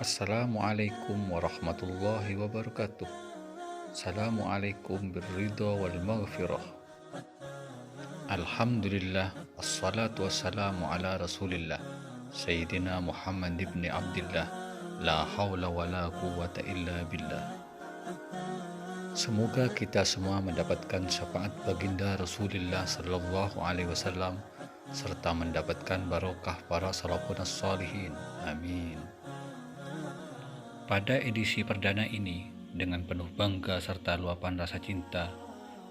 Assalamualaikum warahmatullahi wabarakatuh. Assalamualaikum birridha wal maghfirah. Alhamdulillah, assalatu wassalamu ala rasulillah Sayyidina Muhammad ibn Abdillah. La hawla wa la quwwata illa billah. Semoga kita semua mendapatkan syafaat baginda Rasulullah sallallahu alaihi wasallam serta mendapatkan barokah para salafun shalihin. Amin. Pada edisi perdana ini, dengan penuh bangga serta luapan rasa cinta,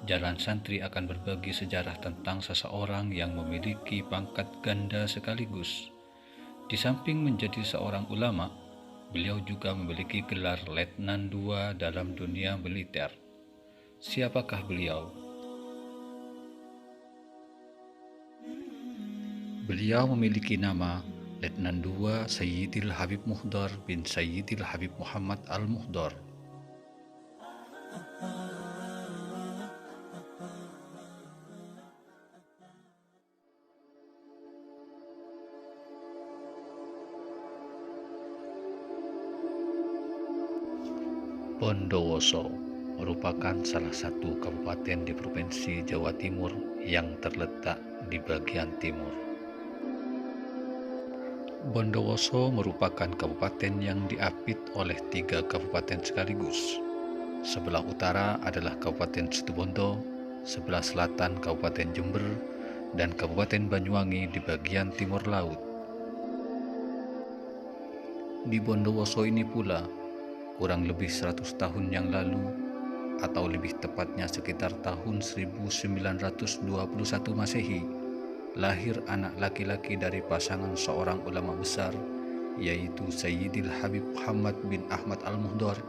Jalan Santri akan berbagi sejarah tentang seseorang yang memiliki pangkat ganda sekaligus. Di samping menjadi seorang ulama, beliau juga memiliki gelar Letnan II dalam dunia militer. Siapakah beliau? Beliau memiliki nama Letnan II Sayyidil Habib Muhdar bin Sayyidil Habib Muhammad Al-Muhdar. Bondowoso merupakan salah satu kabupaten di Provinsi Jawa Timur yang terletak di bagian timur. Bondowoso merupakan kabupaten yang diapit oleh 3 kabupaten sekaligus. Sebelah utara adalah Kabupaten Situbondo, sebelah selatan Kabupaten Jember, dan Kabupaten Banyuwangi di bagian timur laut. Di Bondowoso ini pula, kurang lebih 100 tahun yang lalu, atau lebih tepatnya sekitar tahun 1921 Masehi, lahir anak laki-laki dari pasangan seorang ulama besar, yaitu Sayyidil Habib Muhammad bin Ahmad Al-Muhdar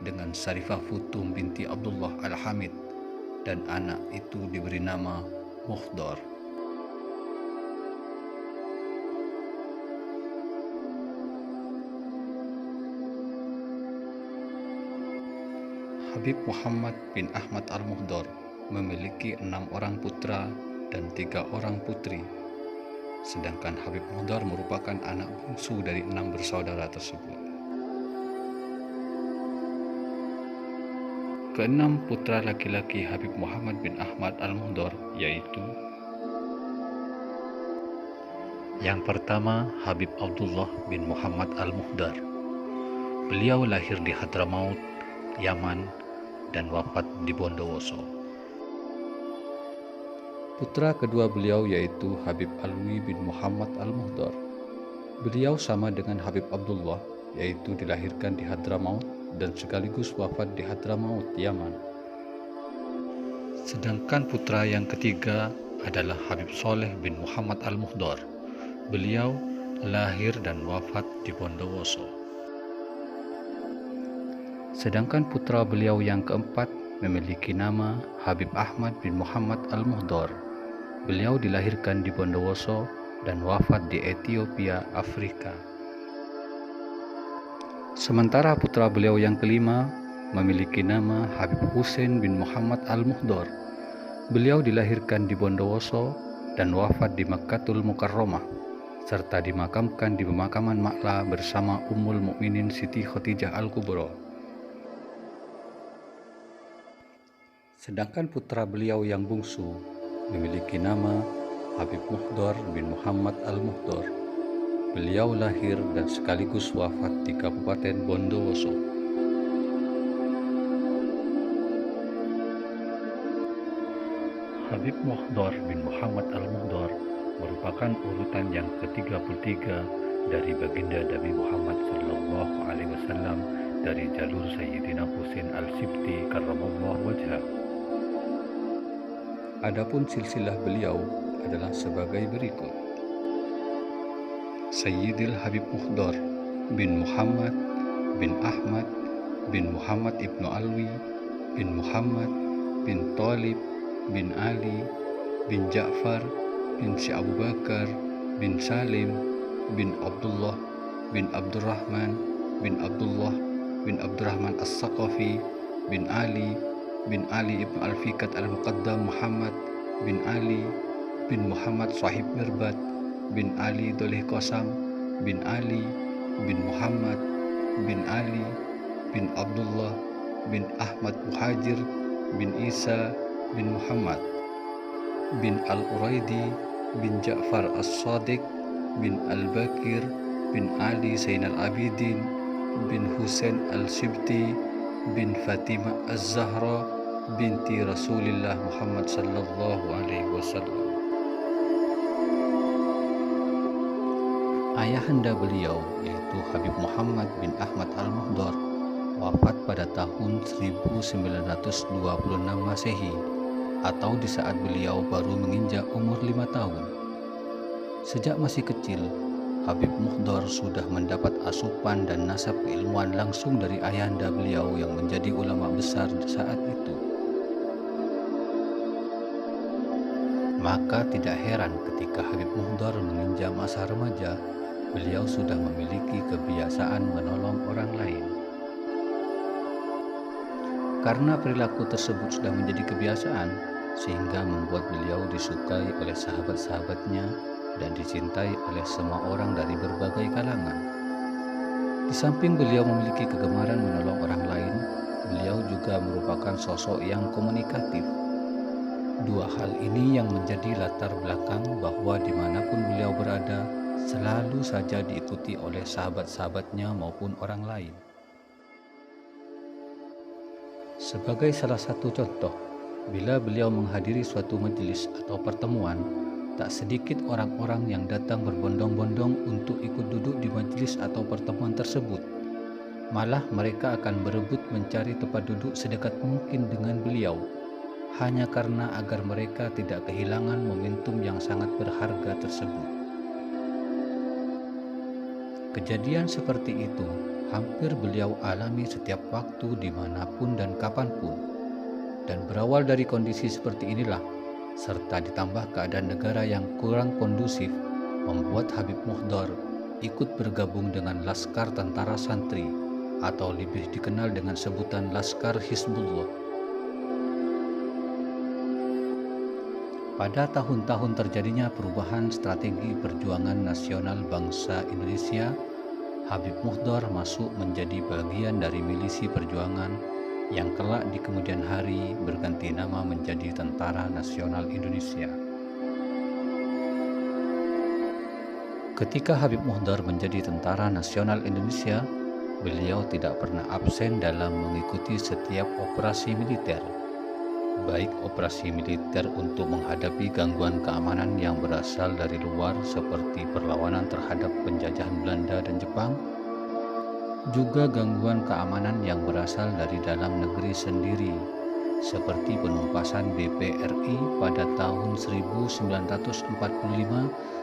dengan Sarifah Futum binti Abdullah Al-Hamid, dan anak itu diberi nama Muhdar. Habib Muhammad bin Ahmad Al-Muhdar memiliki 6 orang putra dan 3 orang putri, sedangkan Habib Muhdar merupakan anak bungsu dari 6 bersaudara tersebut. Keenam putra laki-laki Habib Muhammad bin Ahmad Al-Muhdar yaitu: yang pertama, Habib Abdullah bin Muhammad Al-Muhdar. Beliau lahir di Hadramaut, Yaman, dan wafat di Bondowoso. Putra kedua beliau yaitu Habib Alwi bin Muhammad Al-Muhdar. Beliau sama dengan Habib Abdullah, yaitu dilahirkan di Hadramaut dan sekaligus wafat di Hadramaut, Yaman. Sedangkan putra yang ketiga adalah Habib Soleh bin Muhammad Al-Muhdar. Beliau lahir dan wafat di Bondowoso. Sedangkan putra beliau yang keempat memiliki nama Habib Ahmad bin Muhammad Al-Muhdar. Beliau dilahirkan di Bondowoso dan wafat di Ethiopia, Afrika. Sementara putra beliau yang kelima memiliki nama Habib Husain bin Muhammad Al-Muhdar. Beliau dilahirkan di Bondowoso dan wafat di Makkatul Mukarramah, serta dimakamkan di pemakaman Makla bersama Ummul Mukminin Siti Khadijah Al-Kubra. Sedangkan putra beliau yang bungsu memiliki nama Habib Muhdar bin Muhammad Al-Muhdar. Beliau lahir dan sekaligus wafat di Kabupaten Bondowoso. Habib Muhdar bin Muhammad Al-Muhdar merupakan urutan yang ke-33 dari baginda Nabi Muhammad sallallahu alaihi wasallam dari jalur Sayyidina Husain Al-Sibti karramallahu wajhah. Adapun silsilah beliau adalah sebagai berikut: Sayyidil Habib Muhdar bin Muhammad bin Ahmad bin Muhammad ibnu Alwi bin Muhammad bin Talib bin Ali bin Ja'far bin Si Abu Bakar bin Salim bin Abdullah bin Abdurrahman bin Abdullah bin Abdurrahman As-Saqafi bin Ali bin Ali ibn Al-Fikat Al-Muqaddam Muhammad bin Ali bin Muhammad Sahib Mirbat bin Ali Doleh Qasam bin Ali bin Muhammad bin Ali bin Abdullah bin Ahmad Muhajir bin Isa bin Muhammad bin Al-Uraidi bin Ja'far As-Sadiq bin Al-Bakir bin Ali Zainal Abidin bin Husain Al-Sibti bin Fatimah Az-Zahra binti Rasulillah Muhammad sallallahu alaihi wasallam. Ayahanda beliau yaitu Habib Muhammad bin Ahmad Al-Muhdar wafat pada tahun 1926 Masehi atau di saat beliau baru menginjak umur 5 tahun. Sejak masih kecil, Habib Muhdar sudah mendapat asupan dan nasab keilmuan langsung dari ayahanda beliau yang menjadi ulama besar saat itu. Maka tidak heran ketika Habib Muhdar menginjak masa remaja, beliau sudah memiliki kebiasaan menolong orang lain. Karena perilaku tersebut sudah menjadi kebiasaan, sehingga membuat beliau disukai oleh sahabat-sahabatnya dan dicintai oleh semua orang dari berbagai kalangan. Di samping beliau memiliki kegemaran menolong orang lain, beliau juga merupakan sosok yang komunikatif. Dua hal ini yang menjadi latar belakang bahwa dimanapun beliau berada, selalu saja diikuti oleh sahabat-sahabatnya maupun orang lain. Sebagai salah satu contoh, bila beliau menghadiri suatu majelis atau pertemuan, tak sedikit orang-orang yang datang berbondong-bondong untuk ikut duduk di majelis atau pertemuan tersebut. Malah mereka akan berebut mencari tempat duduk sedekat mungkin dengan beliau, hanya karena agar mereka tidak kehilangan momentum yang sangat berharga tersebut. Kejadian seperti itu hampir beliau alami setiap waktu dimanapun dan kapanpun. Dan berawal dari kondisi seperti inilah, serta ditambah keadaan negara yang kurang kondusif, membuat Habib Muhdar ikut bergabung dengan Laskar Tentara Santri atau lebih dikenal dengan sebutan Laskar Hizbullah. Pada tahun-tahun terjadinya perubahan strategi perjuangan nasional bangsa Indonesia, Habib Muhdar masuk menjadi bagian dari milisi perjuangan yang kelak di kemudian hari berganti nama menjadi Tentara Nasional Indonesia. Ketika Habib Muhdar menjadi Tentara Nasional Indonesia, beliau tidak pernah absen dalam mengikuti setiap operasi militer, baik operasi militer untuk menghadapi gangguan keamanan yang berasal dari luar seperti perlawanan terhadap penjajahan Belanda dan Jepang, juga gangguan keamanan yang berasal dari dalam negeri sendiri seperti penumpasan BPRI pada tahun 1945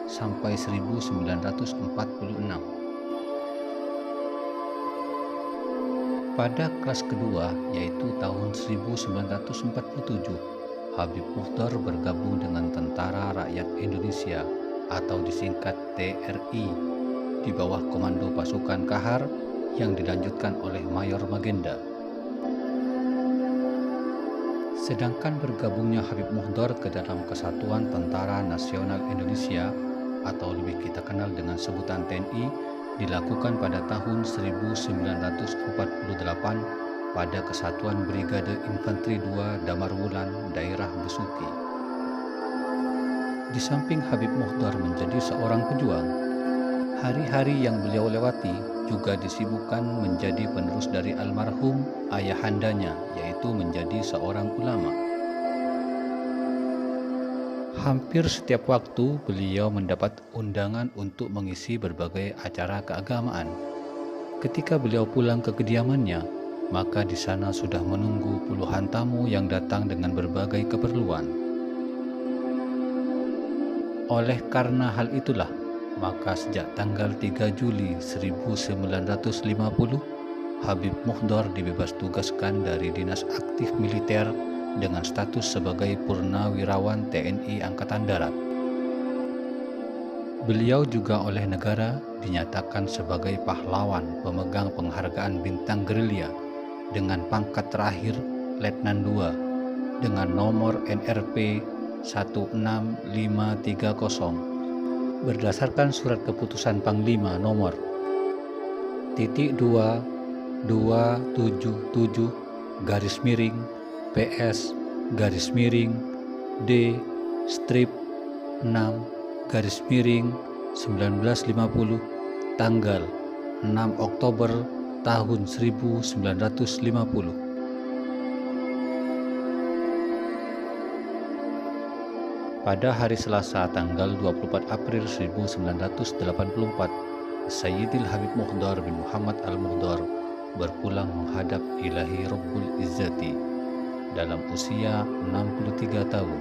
sampai 1946. Pada kelas kedua, yaitu tahun 1947, Habib Muhdar bergabung dengan Tentara Rakyat Indonesia atau disingkat TRI di bawah komando pasukan Kahar yang dilanjutkan oleh Mayor Magenda. Sedangkan bergabungnya Habib Muhdar ke dalam Kesatuan Tentara Nasional Indonesia atau lebih kita kenal dengan sebutan TNI dilakukan pada tahun 1948 pada Kesatuan Brigade Infanteri II Damarwulan, daerah Besuki. Di samping Habib Muhdar menjadi seorang pejuang, hari-hari yang beliau lewati juga disibukkan menjadi penerus dari almarhum ayahandanya, yaitu menjadi seorang ulama. Hampir setiap waktu beliau mendapat undangan untuk mengisi berbagai acara keagamaan. Ketika beliau pulang ke kediamannya, maka di sana sudah menunggu puluhan tamu yang datang dengan berbagai keperluan. Oleh karena hal itulah, maka sejak tanggal 3 Juli 1950, Habib Muhdar dibebas tugaskan dari dinas aktif militer dengan status sebagai Purnawirawan TNI Angkatan Darat. Beliau juga oleh negara dinyatakan sebagai pahlawan pemegang penghargaan bintang gerilya dengan pangkat terakhir Letnan II dengan nomor NRP 16530 berdasarkan surat keputusan Panglima nomor PS/222-PS/D/6/1950 tanggal 6 Oktober tahun 1950. Pada hari Selasa tanggal 24 April 1984, Sayyidil Habib Muhdar bin Muhammad Al-Muhdar berpulang menghadap Ilahi Rabbul Izzati dalam usia 63 tahun.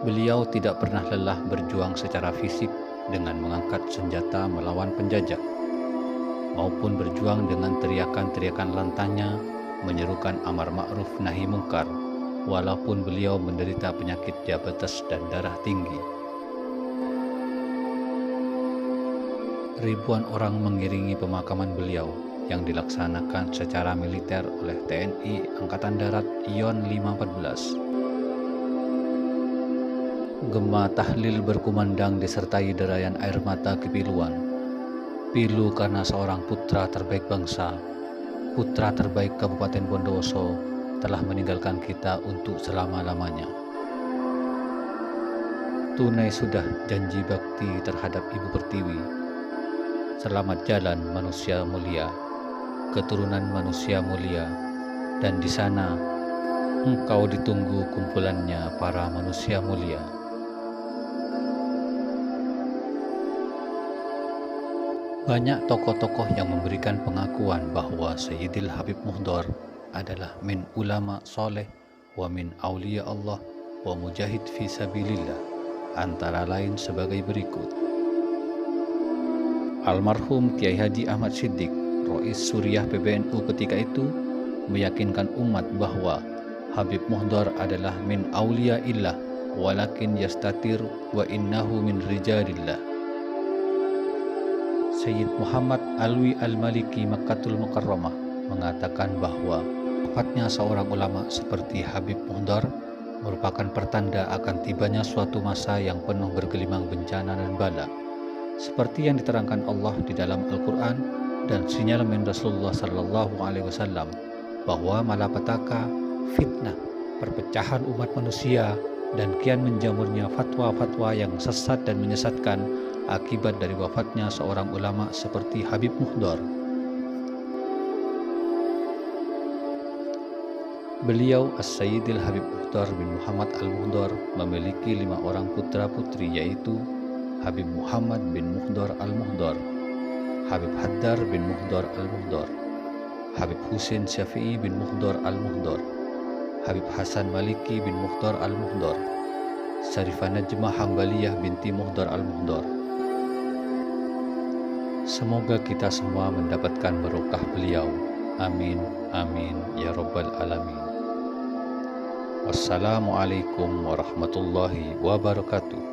Beliau tidak pernah lelah berjuang secara fisik dengan mengangkat senjata melawan penjajah, maupun berjuang dengan teriakan-teriakan lantangnya menyerukan amar ma'ruf nahi mungkar, walaupun beliau menderita penyakit diabetes dan darah tinggi. Ribuan orang mengiringi pemakaman beliau yang dilaksanakan secara militer oleh TNI Angkatan Darat Yon 514. Gema tahlil berkumandang disertai derayan air mata kepiluan. Pilu karena seorang putra terbaik bangsa, putra terbaik Kabupaten Bondowoso telah meninggalkan kita untuk selama-lamanya. Tunai sudah janji bakti terhadap Ibu Pertiwi. Selamat jalan manusia mulia, keturunan manusia mulia, dan di sana engkau ditunggu kumpulannya para manusia mulia. Banyak tokoh-tokoh yang memberikan pengakuan bahwa Sayyidil Habib Muhdar adalah min ulama soleh wa min aulia Allah wa mujahid fi sabilillah, antara lain sebagai berikut. Almarhum Kiai Haji Ahmad Siddiq, Rois Suriah PBNU ketika itu, meyakinkan umat bahwa Habib Muhdar adalah min aulia illah walakin yastatir wa innahu min rijalillah. Sayyid Muhammad Alwi Al-Maliki Makkatul Mukarramah mengatakan bahwa wafatnya seorang ulama seperti Habib Muhdar merupakan pertanda akan tibanya suatu masa yang penuh bergelimang bencana dan bala, seperti yang diterangkan Allah di dalam Al-Quran dan sinyalemen Rasulullah SAW bahwa malapetaka, fitnah, perpecahan umat manusia, dan kian menjamurnya fatwa-fatwa yang sesat dan menyesatkan akibat dari wafatnya seorang ulama seperti Habib Muhdar. Beliau As-Sayyidil Habib Muhdar bin Muhammad Al-Muhdar memiliki 5 orang putra-putri, yaitu Habib Muhammad bin Muhdar Al-Muhdar, Habib Haddar bin Muhdar Al-Muhdar, Habib Husin Syafi'i bin Muhdar Al-Muhdar, Habib Hasan Maliki bin Muhdar Al-Muhdar, Syarifah Najmah Hambaliyah binti Muhdar Al-Muhdar. Semoga kita semua mendapatkan barokah beliau. Amin, amin, ya Rabbal Alamin. Wassalamualaikum warahmatullahi wabarakatuh.